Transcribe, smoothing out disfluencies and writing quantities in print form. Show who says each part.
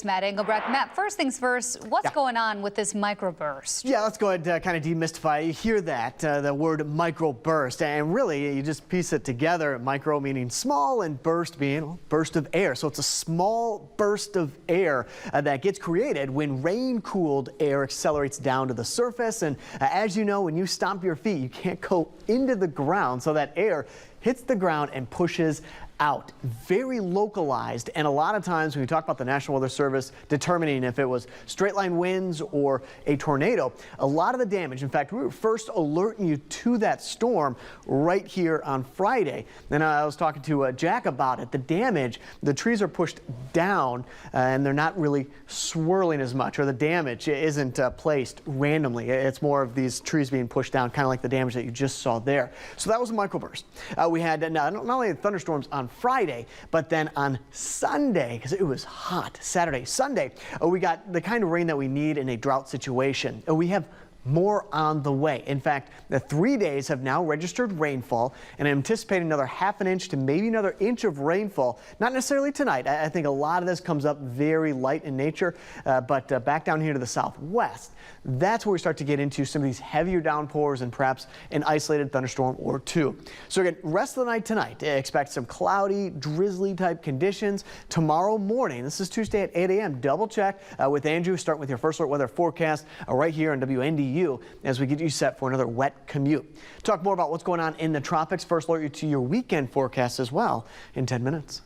Speaker 1: Matt Engelbrecht. Matt, first things first, what's going on with this microburst?
Speaker 2: Yeah, let's go ahead and kind of demystify. You hear that, the word microburst, and really you just piece it together. Micro meaning small and burst being burst of air. So it's a small burst of air that gets created when rain-cooled air accelerates down to the surface. And as you know, when you stomp your feet, you can't go into the ground, so that air hits the ground and pushes out. Very localized, and a lot of times when we talk about the National Weather Service determining if it was straight line winds or a tornado, a lot of the damage, in fact, we were first alerting you to that storm right here on Friday. And I was talking to Jack about it. The damage, the trees are pushed down and they're not really swirling as much, or the damage isn't placed randomly. It's more of these trees being pushed down, kind of like the damage that you just saw there. So that was a microburst. We had not only thunderstorms on Friday, but then on Sunday, because it was hot, Saturday, Sunday, we got the kind of rain that we need in a drought situation. We have more on the way. In fact, the 3 days have now registered rainfall, and I'm anticipating another half an inch to maybe another inch of rainfall. Not necessarily tonight. I think a lot of this comes up very light in nature, but back down here to the southwest, that's where we start to get into some of these heavier downpours and perhaps an isolated thunderstorm or two. So again, rest of the night tonight, expect some cloudy, drizzly type conditions. Tomorrow morning, this is Tuesday at 8 a.m. Double check with Andrew. Start with your first alert weather forecast right here on WNDU as we get you set for another wet commute. Talk more about what's going on in the tropics. First alert you to your weekend forecast as well in 10 minutes.